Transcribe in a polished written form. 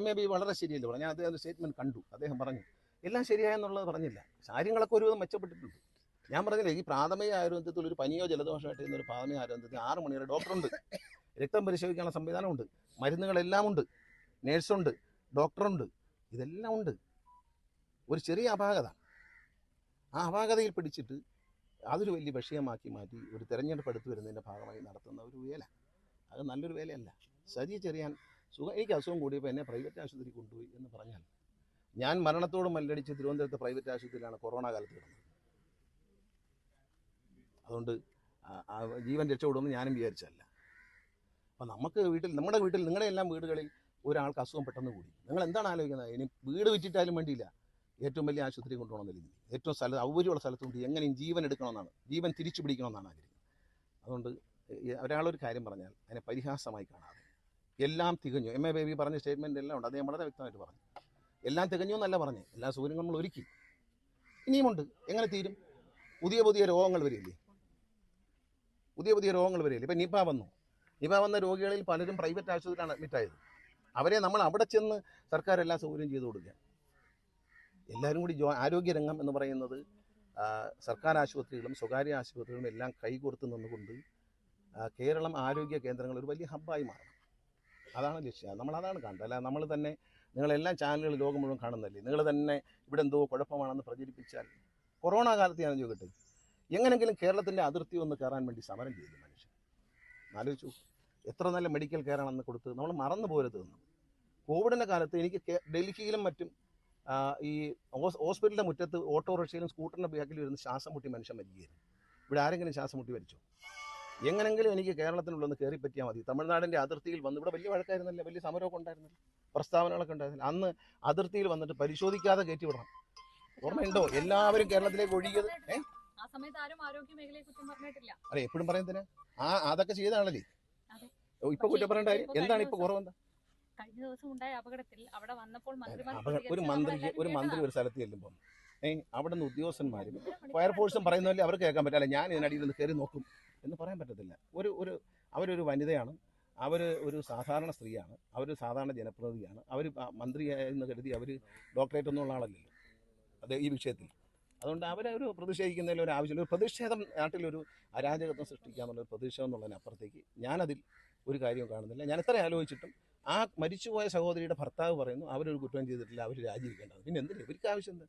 MAB വളരെ ശരിയല്ലേ പറഞ്ഞു. ഞാൻ അദ്ദേഹം സ്റ്റേറ്റ്മെൻറ്റ് കണ്ടു. അദ്ദേഹം പറഞ്ഞു എല്ലാം ശരിയായെന്നുള്ളത് പറഞ്ഞില്ല. കാര്യങ്ങളൊക്കെ ഒരുവിധം മെച്ചപ്പെട്ടിട്ടുണ്ട്. ഞാൻ പറഞ്ഞില്ലേ, ഈ പ്രാഥമിക ആരോഗ്യത്തിൽ ഒരു പനിയോ ജലദോഷമായിട്ട് ചെയ്യുന്ന ഒരു പ്രാഥമിക ആരോഗ്യത്തിൽ 6 മണി വരെ ഡോക്ടറുണ്ട്, രക്തം പരിശോധിക്കാനുള്ള സംവിധാനമുണ്ട്, മരുന്നുകളെല്ലാം ഉണ്ട്, നേഴ്സുണ്ട്, ഡോക്ടറുണ്ട്, ഇതെല്ലാം ഉണ്ട്. ഒരു ചെറിയ അപാകത, ആ അപാകതയിൽ പിടിച്ചിട്ട് അതൊരു വലിയ വിഷയമാക്കി മാറ്റി ഒരു തെരഞ്ഞെടുപ്പ് എടുത്തു വരുന്നതിൻ്റെ ഭാഗമായി നടത്തുന്ന ഒരു വേല, അത് നല്ലൊരു വേലയല്ല. സജി ചെറിയാൻ എനിക്ക് അസുഖം കൂടിയപ്പോൾ എന്നെ പ്രൈവറ്റ് ആശുപത്രി കൊണ്ടുപോയി എന്ന് പറഞ്ഞാൽ, ഞാൻ മരണത്തോട് മല്ലടിച്ച് തിരുവനന്തപുരത്ത് പ്രൈവറ്റ് ആശുപത്രിയിലാണ് കൊറോണ കാലത്ത് കിടന്നത്. അതുകൊണ്ട് ജീവൻ രക്ഷപ്പെടുമെന്ന് ഞാനും വിചാരിച്ചല്ല. അപ്പം നമ്മുടെ വീട്ടിൽ നിങ്ങളുടെ എല്ലാം വീടുകളിൽ ഒരാൾക്ക് അസുഖം പെട്ടെന്ന് കൂടി, നിങ്ങൾ എന്താണ് ആലോചിക്കുന്നത്? ഇനി വീട് വിറ്റിട്ടാലും വേണ്ടിയില്ല, ഏറ്റവും വലിയ ആശുപത്രി കൊണ്ടുപോകണമെന്നില്ല, ഏറ്റവും സൗകര്യമുള്ള സ്ഥലത്തുകൊണ്ട് എങ്ങനെയും ജീവൻ എടുക്കണമെന്നാണ്, ജീവൻ തിരിച്ചു പിടിക്കണമെന്നാണ് ആഗ്രഹിക്കുന്നത്. അതുകൊണ്ട് ഒരാളൊരു കാര്യം പറഞ്ഞാൽ അതിനെ പരിഹാസമായി കാണാതെ എല്ലാം തികഞ്ഞു. MAB പറഞ്ഞ സ്റ്റേറ്റ്മെൻ്റ് എല്ലാം ഉണ്ട്, അദ്ദേഹം വളരെ വ്യക്തമായിട്ട് പറഞ്ഞു. എല്ലാം തികഞ്ഞു എന്നല്ല പറഞ്ഞ്, എല്ലാ സൗകര്യങ്ങളും നമ്മൾ ഒരുക്കി. ഇനിയുമുണ്ട്. എങ്ങനെ തീരും? പുതിയ രോഗങ്ങൾ വരില്ലേ, പുതിയ രോഗങ്ങൾ വരില്ലേ. ഇപ്പം നിപ വന്ന രോഗികളിൽ പലരും പ്രൈവറ്റ് ആശുപത്രിയിലാണ് അഡ്മിറ്റായത്. അവരെ നമ്മൾ അവിടെ ചെന്ന് സർക്കാർ എല്ലാ സൗകര്യം ചെയ്തു കൊടുക്കുക. എല്ലാവരും കൂടി ആരോഗ്യരംഗം എന്ന് പറയുന്നത് സർക്കാർ ആശുപത്രികളും സ്വകാര്യ ആശുപത്രികളും എല്ലാം കൈകോർത്ത് നിന്നുകൊണ്ട് കേരളം ആരോഗ്യ കേന്ദ്രങ്ങൾ ഒരു വലിയ ഹബ്ബായി മാറണം. അതാണ് ലക്ഷ്യം. നമ്മളതാണ് കാണുന്നത്. അല്ല നമ്മൾ തന്നെ, നിങ്ങളെല്ലാം ചാനലുകൾ ലോകം മുഴുവൻ കാണുന്നല്ലേ, നിങ്ങൾ തന്നെ ഇവിടെ എന്തോ കുഴപ്പമാണെന്ന് പ്രചരിപ്പിച്ചാൽ, കൊറോണ കാലത്ത് ഞാൻ ചോദിക്കട്ടെ, എങ്ങനെങ്കിലും കേരളത്തിൻ്റെ അതിർത്തി ഒന്ന് കയറാൻ വേണ്ടി സമരം ചെയ്തു മനുഷ്യൻ. ആലോചിച്ചു, എത്ര നല്ല മെഡിക്കൽ കെയർ ആണെന്ന് കൊടുത്ത് നമ്മൾ മറന്നു പോരുത്. കോവിഡിൻ്റെ കാലത്ത് എനിക്ക് ഡൽഹിയിലും മറ്റും ഈ ഹോസ്പിറ്റലിൻ്റെ മുറ്റത്ത് ഓട്ടോറിക്ഷയിലും സ്കൂട്ടറിൻ്റെ ബാക്കിലും ഇരുന്ന് ശ്വാസം മുട്ടി മനുഷ്യൻ മരിക്കുകയായിരുന്നു. ഇവിടെ ആരെങ്കിലും ശ്വാസം മുട്ടി മരിച്ചോ? എങ്ങനെങ്കിലും എനിക്ക് കേരളത്തിനുള്ളൊന്ന് കയറി പറ്റിയാൽ മതി. തമിഴ്നാടിൻ്റെ അതിർത്തിയിൽ വന്ന്, ഇവിടെ വലിയ വഴക്കായിരുന്നല്ലേ, വലിയ സമരമൊക്കെ ഉണ്ടായിരുന്നില്ല, പ്രസ്താവനകളൊക്കെ ഉണ്ടായിരുന്നില്ല. അന്ന് അതിർത്തിയിൽ വന്നിട്ട് പരിശോധിക്കാതെ കയറ്റി വിടണം. ഓർമ്മയുണ്ടോ? എല്ലാവരും കേരളത്തിലേക്ക് ഒഴുകിയത്. അതെ, എപ്പോഴും പറയുന്നതിന് അതൊക്കെ ചെയ്താണല്ലേ ഇപ്പൊ കുറ്റം പറയേണ്ട കാര്യം എന്താണ്? ഇപ്പൊ കുറവെന്താ? കഴിഞ്ഞ ദിവസം ഉണ്ടായ അപകടത്തിൽ അവിടെ വന്നപ്പോൾ ഒരു മന്ത്രി ഒരു സ്ഥലത്ത് ചെല്ലുമ്പോൾ അവിടെ നിന്ന് ഉദ്യോഗസ്ഥന്മാരും ഫയർഫോഴ്സും പറയുന്നതല്ലേ അവർക്ക് കേൾക്കാൻ പറ്റില്ല. ഞാൻ ഇതിനടിയിൽ നിന്ന് കയറി നോക്കും എന്ന് പറയാൻ പറ്റത്തില്ല. അവരൊരു വനിതയാണ്, അവർ ഒരു സാധാരണ സ്ത്രീയാണ്, അവർ സാധാരണ ജനപ്രതിനിധിയാണ്, അവർ മന്ത്രിയെന്ന് കരുതി അവർ ഡോക്ടറേറ്റ് ഒന്നും ഉള്ള ആളല്ലല്ലോ അത് ഈ വിഷയത്തിൽ. അതുകൊണ്ട് അവരൊരു പ്രതിഷേധിക്കുന്നതിൽ ഒരു ആവശ്യമില്ല. ഒരു പ്രതിഷേധം, നാട്ടിലൊരു അരാജകത്വം സൃഷ്ടിക്കുക എന്നുള്ളൊരു പ്രതിഷേധം എന്നുള്ളതിനപ്പുറത്തേക്ക് ഞാനതിൽ ഒരു കാര്യവും കാണുന്നില്ല. ഞാൻ എത്ര ആലോചിച്ചിട്ടും ആ മരിച്ചുപോയ സഹോദരിയുടെ ഭർത്താവ് പറയുന്നു അവരൊരു കുറ്റം ചെയ്തിട്ടില്ല, അവർ രാജിവെക്കേണ്ടത്. പിന്നെ എന്തിനാ ഇവർക്ക് ആവശ്യം എന്താ?